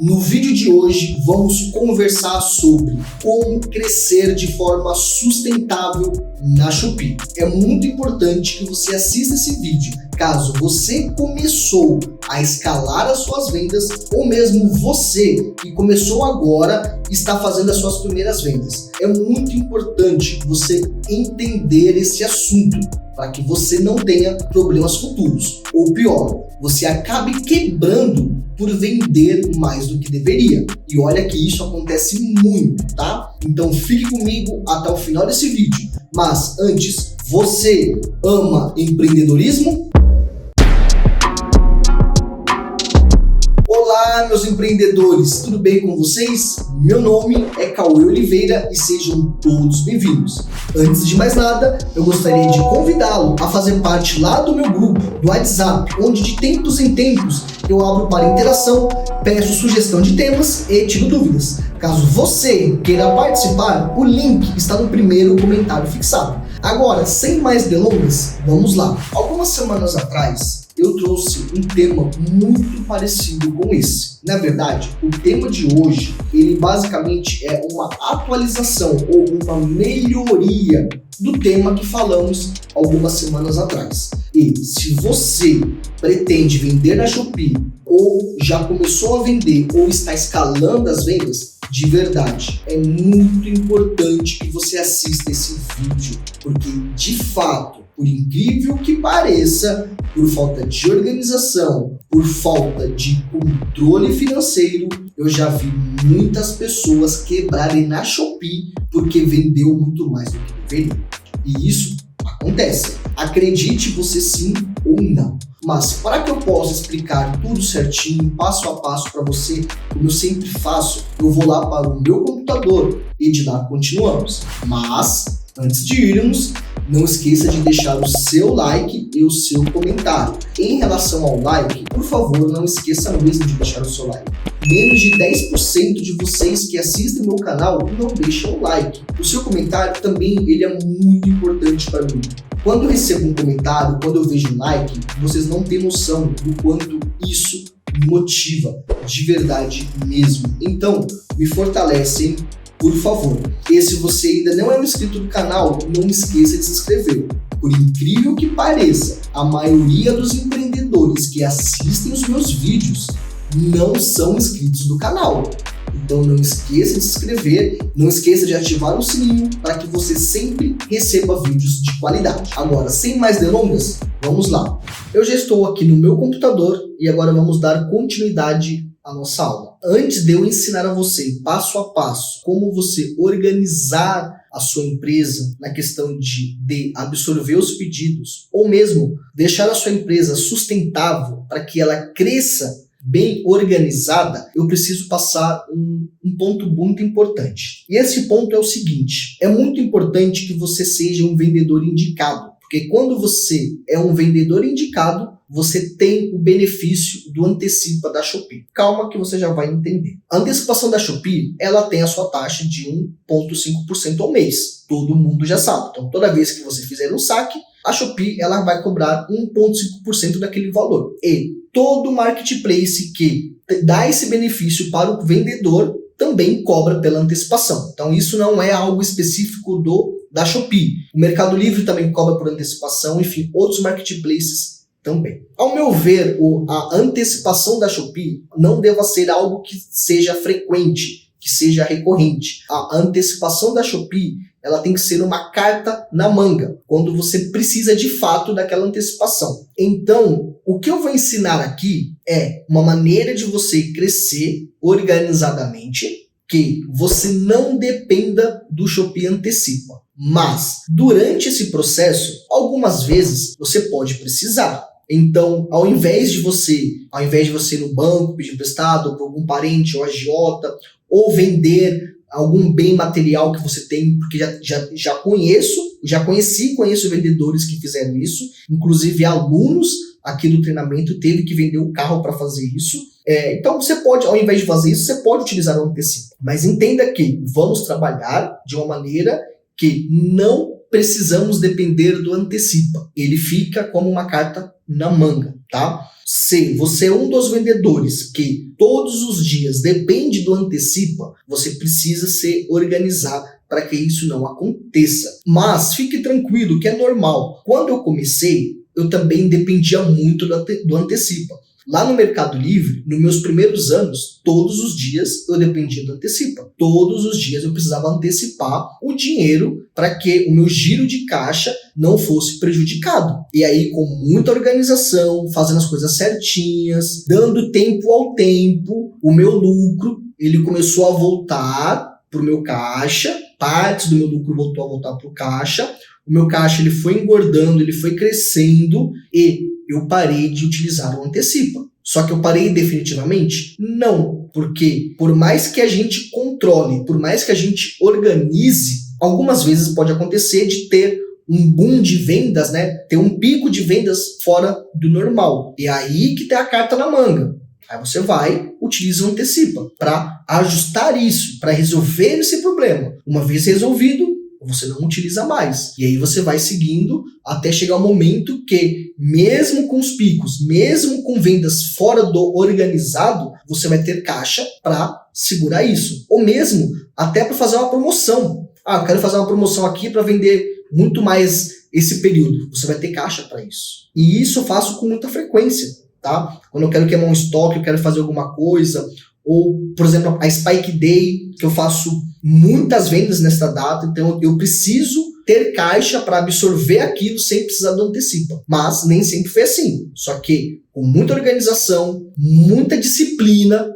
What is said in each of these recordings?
No vídeo de hoje vamos conversar sobre como crescer de forma sustentável na Shopee. É muito importante que você assista esse vídeo caso você começou a escalar as suas vendas ou mesmo você que começou agora está fazendo as suas primeiras vendas. É muito importante você entender esse assunto para que você não tenha problemas futuros. Ou pior, você acabe quebrando por vender mais do que deveria. E olha que isso acontece muito, tá? Então fique comigo até o final desse vídeo. Mas antes, você ama empreendedorismo? Olá, meus empreendedores, tudo bem com vocês? Meu nome é Cauê Oliveira e sejam todos bem-vindos. Antes de mais nada, eu gostaria de convidá-lo a fazer parte lá do meu grupo do WhatsApp, onde de tempos em tempos eu abro para interação, peço sugestão de temas e tiro dúvidas. Caso você queira participar, o link está no primeiro comentário fixado. Agora, sem mais delongas, vamos lá. Algumas semanas atrás, eu trouxe um tema muito parecido com esse. Na verdade, o tema de hoje, ele basicamente é uma atualização ou uma melhoria do tema que falamos algumas semanas atrás. E se você pretende vender na Shopee ou já começou a vender ou está escalando as vendas, de verdade, é muito importante que você assista esse vídeo, porque de fato, por incrível que pareça, por falta de organização, por falta de controle financeiro, eu já vi muitas pessoas quebrarem na Shopee porque vendeu muito mais do que deveria. E isso acontece. Acredite você sim ou não. Mas para que eu possa explicar tudo certinho, passo a passo para você, como eu sempre faço, eu vou lá para o meu computador e de lá continuamos. Mas, antes de irmos, não esqueça de deixar o seu like e o seu comentário. Em relação ao like, por favor, não esqueça mesmo de deixar o seu like. Menos de 10% de vocês que assistem meu canal não deixam o like. O seu comentário também ele é muito importante para mim. Quando eu recebo um comentário, quando eu vejo um like, vocês não têm noção do quanto isso me motiva, de verdade mesmo. Então, me fortalecem, por favor. E se você ainda não é um inscrito do canal, não esqueça de se inscrever. Por incrível que pareça, a maioria dos empreendedores que assistem os meus vídeos não são inscritos do canal. Então não esqueça de se inscrever, não esqueça de ativar o sininho para que você sempre receba vídeos de qualidade. Agora, sem mais delongas, vamos lá. Eu já estou aqui no meu computador e agora vamos dar continuidade à nossa aula. Antes de eu ensinar a você, passo a passo, como você organizar a sua empresa na questão de absorver os pedidos, ou mesmo deixar a sua empresa sustentável para que ela cresça bem organizada, eu preciso passar um ponto muito importante. E esse ponto é o seguinte: é muito importante que você seja um vendedor indicado, porque quando você é um vendedor indicado, você tem o benefício do antecipa da Shopee. Calma que você já vai entender. A antecipação da Shopee, ela tem a sua taxa de 1,5% ao mês. Todo mundo já sabe. Então, toda vez que você fizer um saque, a Shopee ela vai cobrar 1,5% daquele valor. E todo marketplace que dá esse benefício para o vendedor também cobra pela antecipação. Então, isso não é algo específico da Shopee. O Mercado Livre também cobra por antecipação, enfim, outros marketplaces também. Ao meu ver, a antecipação da Shopee não deva ser algo que seja frequente, que seja recorrente. A antecipação da Shopee ela tem que ser uma carta na manga, quando você precisa de fato daquela antecipação. Então, o que eu vou ensinar aqui é uma maneira de você crescer organizadamente, que você não dependa do Shopee Antecipa. Mas, durante esse processo, algumas vezes você pode precisar. Então, ao invés de você ir no banco, pedir emprestado para algum parente ou agiota, ou vender algum bem material que você tem, porque conheço vendedores que fizeram isso, inclusive alunos aqui do treinamento teve que vender o carro para fazer isso. Então você pode, ao invés de fazer isso, você pode utilizar o antecipo. Mas entenda que vamos trabalhar de uma maneira que não precisamos depender do antecipa. Ele fica como uma carta na manga, tá? Se você é um dos vendedores que todos os dias depende do antecipa, você precisa se organizar para que isso não aconteça. Mas fique tranquilo que é normal. Quando eu comecei, eu também dependia muito do antecipa. Lá no Mercado Livre, nos meus primeiros anos, todos os dias eu dependia do antecipa. Todos os dias eu precisava antecipar o dinheiro para que o meu giro de caixa não fosse prejudicado. E aí, com muita organização, fazendo as coisas certinhas, dando tempo ao tempo, o meu lucro ele começou a voltar para o meu caixa, partes do meu lucro voltou a voltar para o caixa, o meu caixa ele foi engordando, ele foi crescendo e eu parei de utilizar o antecipa. Só que eu parei definitivamente? Não, porque por mais que a gente controle, por mais que a gente organize, algumas vezes pode acontecer de ter um boom de vendas, né? Ter um pico de vendas fora do normal. E aí que tem a carta na manga. Aí você vai, utiliza o antecipa para ajustar isso, para resolver esse problema. Uma vez resolvido, você não utiliza mais. E aí você vai seguindo até chegar o momento que, mesmo com os picos, mesmo com vendas fora do organizado, você vai ter caixa para segurar isso. Ou mesmo até para fazer uma promoção. Eu quero fazer uma promoção aqui para vender muito mais esse período. Você vai ter caixa para isso. E isso eu faço com muita frequência, tá? Quando eu quero queimar um estoque, eu quero fazer alguma coisa, ou, por exemplo, a Spike Day, que eu faço muitas vendas nesta data, então eu preciso ter caixa para absorver aquilo sem precisar do antecipa. Mas nem sempre foi assim. Só que com muita organização, muita disciplina,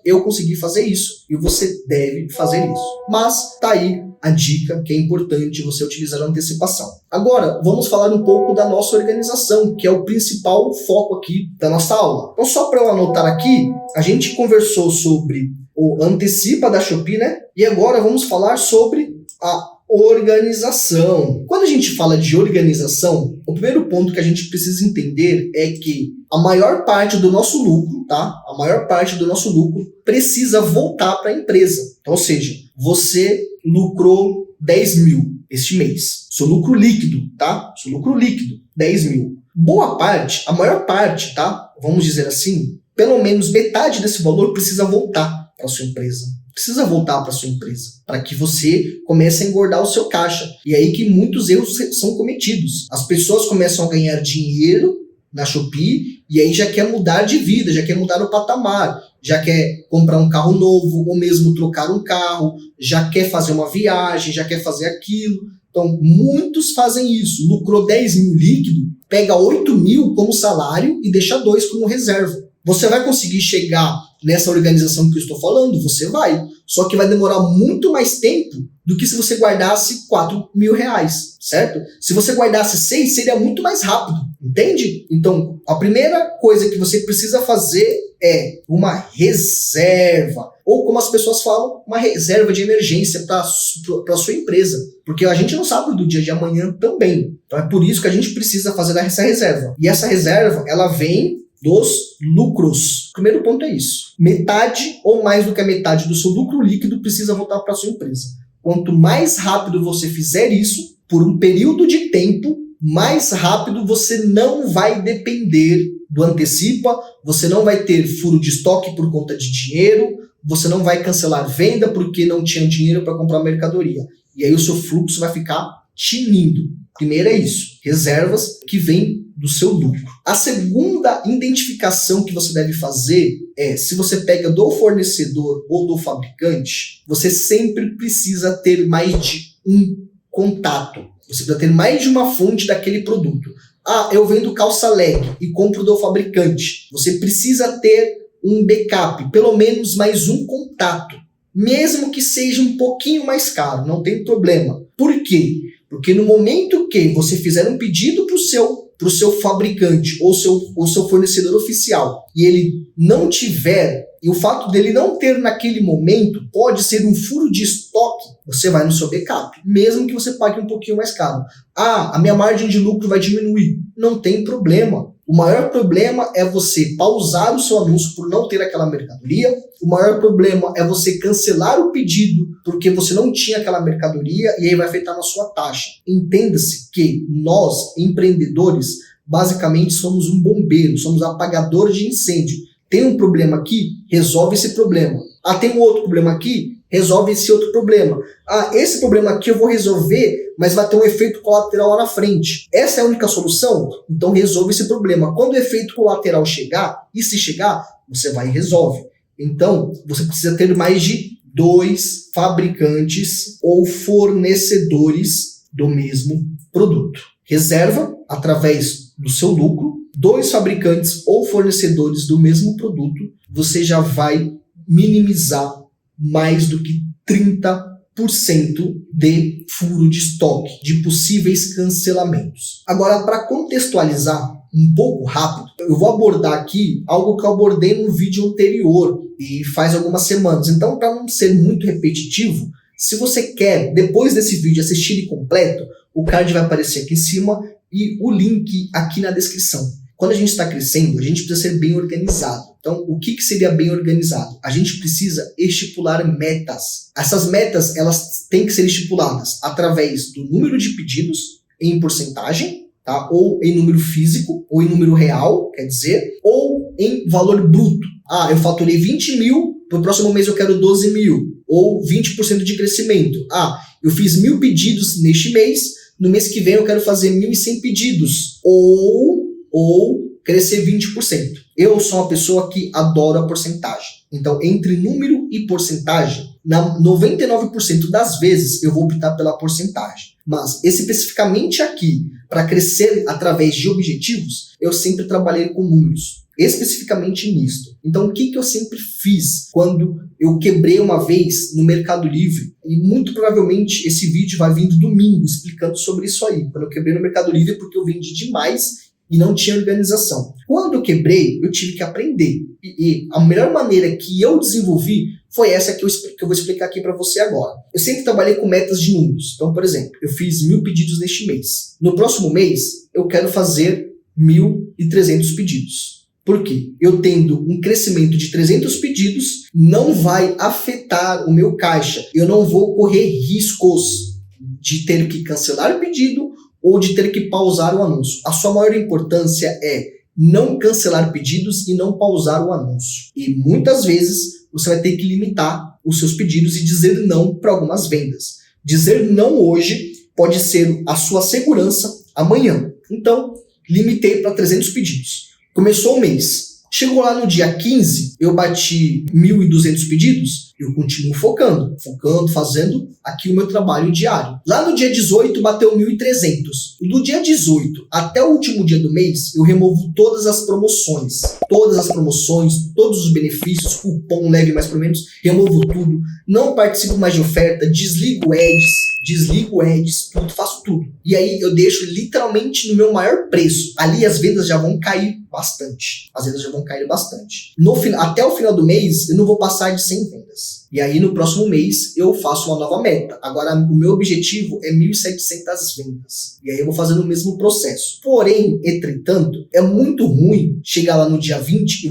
eu consegui fazer isso. E você deve fazer isso. Mas tá aí a dica que é importante você utilizar a antecipação. Agora, vamos falar um pouco da nossa organização, que é o principal foco aqui da nossa aula. Então, só para eu anotar aqui, a gente conversou sobre o antecipa da Shopee, né? E agora vamos falar sobre a organização. Quando a gente fala de organização, o primeiro ponto que a gente precisa entender é que a maior parte do nosso lucro, tá? A maior parte do nosso lucro precisa voltar para a empresa. Então, ou seja, você lucrou 10 mil este mês. Seu lucro líquido, tá? Seu lucro líquido, 10 mil. Boa parte, a maior parte, tá? Vamos dizer assim, pelo menos metade desse valor precisa voltar para sua empresa. Precisa voltar para sua empresa, para que você comece a engordar o seu caixa. E aí que muitos erros são cometidos. As pessoas começam a ganhar dinheiro na Shopee e aí já quer mudar de vida, já quer mudar o patamar, já quer comprar um carro novo ou mesmo trocar um carro, já quer fazer uma viagem, já quer fazer aquilo. Então, muitos fazem isso. Lucrou 10 mil líquido, pega 8 mil como salário e deixa 2 como reserva. Você vai conseguir chegar nessa organização que eu estou falando? Você vai. Só que vai demorar muito mais tempo do que se você guardasse 4 mil reais, certo? Se você guardasse 6, seria muito mais rápido, entende? Então, a primeira coisa que você precisa fazer é uma reserva. Ou, como as pessoas falam, uma reserva de emergência para a sua empresa. Porque a gente não sabe do dia de amanhã também. Então, é por isso que a gente precisa fazer essa reserva. E essa reserva, ela vem dos lucros. O primeiro ponto é isso. Metade ou mais do que a metade do seu lucro líquido precisa voltar para a sua empresa. Quanto mais rápido você fizer isso, por um período de tempo, mais rápido você não vai depender do antecipa, você não vai ter furo de estoque por conta de dinheiro, você não vai cancelar venda porque não tinha dinheiro para comprar mercadoria. E aí o seu fluxo vai ficar tinindo. Primeiro é isso, reservas que vêm do seu lucro. A segunda identificação que você deve fazer é, se você pega do fornecedor ou do fabricante, você sempre precisa ter mais de um contato. Você precisa ter mais de uma fonte daquele produto. Eu vendo calça leg e compro do fabricante. Você precisa ter um backup, pelo menos mais um contato. Mesmo que seja um pouquinho mais caro, não tem problema. Por quê? Porque no momento que você fizer um pedido para o seu fabricante ou seu fornecedor oficial e ele não tiver, e o fato dele não ter naquele momento pode ser um furo de estoque, você vai no seu backup, mesmo que você pague um pouquinho mais caro. A minha margem de lucro vai diminuir. Não tem problema. O maior problema é você pausar o seu anúncio por não ter aquela mercadoria. O maior problema é você cancelar o pedido porque você não tinha aquela mercadoria e aí vai afetar na sua taxa. Entenda-se que nós, empreendedores, Basicamente, somos um bombeiro, somos apagador de incêndio. Tem um problema aqui? Resolve esse problema. Ah, tem um outro problema aqui? Resolve esse outro problema. Ah, esse problema aqui eu vou resolver, mas vai ter um efeito colateral lá na frente. Essa é a única solução? Então resolve esse problema. Quando o efeito colateral chegar, e se chegar, você vai e resolve. Então, você precisa ter mais de 2 fabricantes ou fornecedores do mesmo produto. Reserva, através do seu lucro, 2 fabricantes ou fornecedores do mesmo produto, você já vai minimizar mais do que 30% de furo de estoque, de possíveis cancelamentos. Agora, para contextualizar um pouco rápido, eu vou abordar aqui algo que eu abordei no vídeo anterior e faz algumas semanas. Então, para não ser muito repetitivo, se você quer, depois desse vídeo, assistir ele completo, o card vai aparecer aqui em cima e o link aqui na descrição. Quando a gente está crescendo, a gente precisa ser bem organizado. Então, o que seria bem organizado? A gente precisa estipular metas. Essas metas, elas têm que ser estipuladas através do número de pedidos em porcentagem, tá? Ou em número físico, ou em número real, quer dizer, ou em valor bruto. Ah, eu faturei 20 mil, no próximo mês eu quero 12 mil, ou 20% de crescimento. Ah, eu fiz 1.000 pedidos neste mês, no mês que vem eu quero fazer 1.100 pedidos, ou crescer 20%. Eu sou uma pessoa que adora a porcentagem. Então, entre número e porcentagem, 99% das vezes eu vou optar pela porcentagem. Mas, especificamente aqui, para crescer através de objetivos, eu sempre trabalhei com números. Especificamente nisto. Então, o que eu sempre fiz quando eu quebrei uma vez no Mercado Livre? E muito provavelmente esse vídeo vai vir domingo explicando sobre isso aí. Quando eu quebrei no Mercado Livre porque eu vendi demais e não tinha organização. Quando eu quebrei, eu tive que aprender. E a melhor maneira que eu desenvolvi foi essa que eu vou explicar aqui para você agora. Eu sempre trabalhei com metas de números. Então, por exemplo, eu fiz 1.000 pedidos neste mês. No próximo mês, eu quero fazer 1.300 pedidos. Por quê? Eu tendo um crescimento de 300 pedidos, não vai afetar o meu caixa. Eu não vou correr riscos de ter que cancelar o pedido ou de ter que pausar o anúncio. A sua maior importância é não cancelar pedidos e não pausar o anúncio. E muitas vezes você vai ter que limitar os seus pedidos e dizer não para algumas vendas. Dizer não hoje pode ser a sua segurança amanhã. Então, limitei para 300 pedidos. Começou o mês. Chegou lá no dia 15, eu bati 1.200 pedidos, eu continuo focando, fazendo aqui o meu trabalho diário. Lá no dia 18, bateu 1.300. Do dia 18 até o último dia do mês, eu removo todas as promoções, todos os benefícios, cupom, leve mais por menos, removo tudo, não participo mais de oferta, desligo ads, tudo, faço tudo. E aí eu deixo literalmente no meu maior preço. Ali as vendas já vão cair bastante. Até o final do mês, eu não vou passar de 100 vendas. E aí no próximo mês, eu faço uma nova meta. Agora, o meu objetivo é 1.700 vendas. E aí eu vou fazendo o mesmo processo. Porém, entretanto, é muito ruim chegar lá no dia 20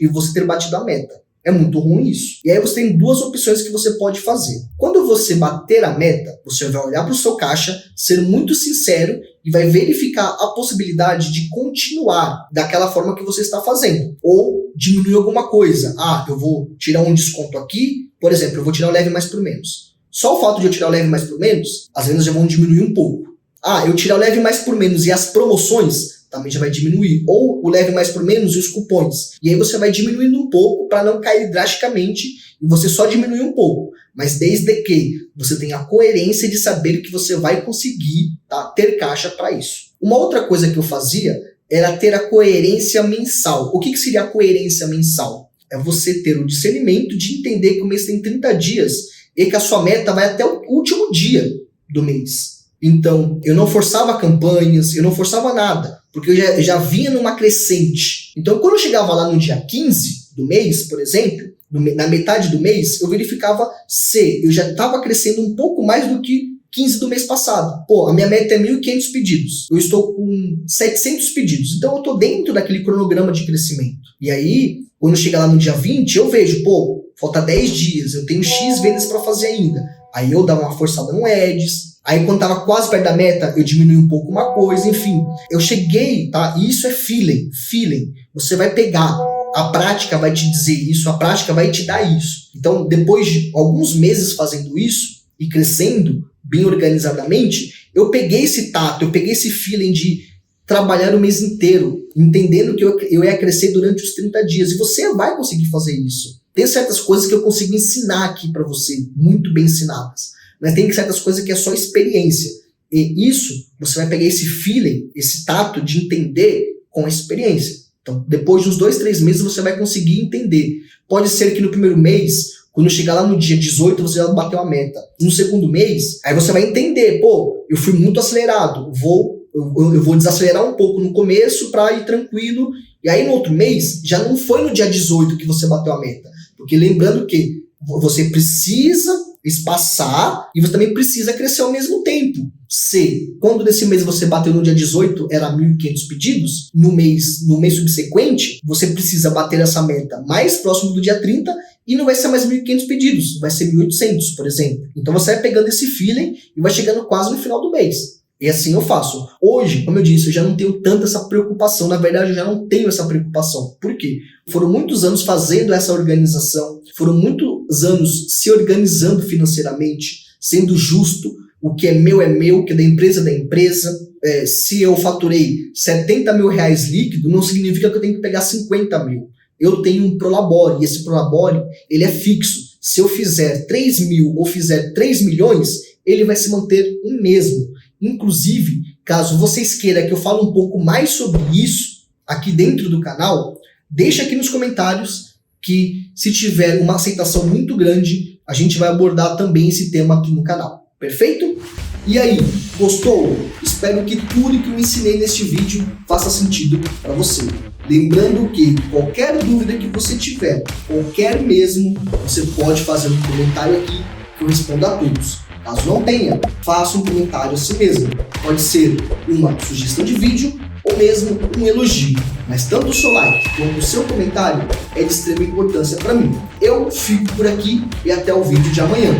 e você ter batido a meta. É muito ruim isso. E aí você tem 2 opções que você pode fazer. Quando você bater a meta, você vai olhar para o seu caixa, ser muito sincero e vai verificar a possibilidade de continuar daquela forma que você está fazendo. Ou diminuir alguma coisa. Ah, eu vou tirar um desconto aqui. Por exemplo, eu vou tirar o leve mais por menos. Só o fato de eu tirar o leve mais por menos, as vendas já vão diminuir um pouco. Ah, eu tirar o leve mais por menos e as promoções também já vai diminuir. Ou o leve mais por menos e os cupons. E aí você vai diminuindo um pouco para não cair drasticamente e você só diminui um pouco. Mas desde que você tenha a coerência de saber que você vai conseguir, tá, ter caixa para isso. Uma outra coisa que eu fazia era ter a coerência mensal. O que seria a coerência mensal? É você ter o discernimento de entender que o mês tem 30 dias e que a sua meta vai até o último dia do mês. Então, eu não forçava campanhas, eu não forçava nada, porque eu já vinha numa crescente. Então, quando eu chegava lá no dia 15 do mês, por exemplo, na metade do mês, eu verificava se eu já estava crescendo um pouco mais do que 15 do mês passado. Pô, a minha meta é 1.500 pedidos. Eu estou com 700 pedidos. Então, eu estou dentro daquele cronograma de crescimento. E aí, quando chega lá no dia 20, eu vejo, pô, falta 10 dias, eu tenho X vendas para fazer ainda. Aí eu dava uma forçada no ads, Aí quando tava quase perto da meta, eu diminui um pouco uma coisa, enfim. Eu cheguei, tá? E isso é feeling. Você vai pegar. A prática vai te dizer isso, a prática vai te dar isso. Então, depois de alguns meses fazendo isso e crescendo bem organizadamente, eu peguei esse tato, eu peguei esse feeling de trabalhar o mês inteiro, entendendo que eu ia crescer durante os 30 dias. E você vai conseguir fazer isso. Tem certas coisas que eu consigo ensinar aqui para você, muito bem ensinadas. Mas tem certas coisas que é só experiência. E isso, você vai pegar esse feeling, esse tato de entender com a experiência. Então, depois de uns 2, 3 meses, você vai conseguir entender. Pode ser que no primeiro mês, quando chegar lá no dia 18, você já bateu a meta. No segundo mês, aí você vai entender, pô, eu fui muito acelerado, eu vou desacelerar um pouco no começo para ir tranquilo. E aí no outro mês, já não foi no dia 18 que você bateu a meta. Porque lembrando que você precisa espaçar e você também precisa crescer ao mesmo tempo. Se quando nesse mês você bateu no dia 18 era 1.500 pedidos, no mês subsequente você precisa bater essa meta mais próximo do dia 30 e não vai ser mais 1.500 pedidos, vai ser 1.800, por exemplo. Então você vai pegando esse feeling e vai chegando quase no final do mês. E assim eu faço. Hoje, como eu disse, eu já não tenho tanta essa preocupação. Na verdade, eu já não tenho essa preocupação. Por quê? Foram muitos anos fazendo essa organização, foram muitos anos se organizando financeiramente, sendo justo. O que é meu, o que é da empresa. Se eu faturei 70 mil reais líquido, não significa que eu tenho que pegar 50 mil. Eu tenho um Prolabore, e esse Prolabore, ele é fixo. Se eu fizer 3 mil ou fizer 3 milhões, ele vai se manter o mesmo. Inclusive, caso vocês queiram que eu fale um pouco mais sobre isso aqui dentro do canal, deixa aqui nos comentários que se tiver uma aceitação muito grande, a gente vai abordar também esse tema aqui no canal. Perfeito? E aí, gostou? Espero que tudo que eu ensinei neste vídeo faça sentido para você. Lembrando que qualquer dúvida que você tiver, qualquer mesmo, você pode fazer um comentário aqui que eu respondo a todos. Caso não tenha, faça um comentário assim mesmo. Pode ser uma sugestão de vídeo ou mesmo um elogio. Mas tanto o seu like quanto o seu comentário é de extrema importância para mim. Eu fico por aqui e até o vídeo de amanhã.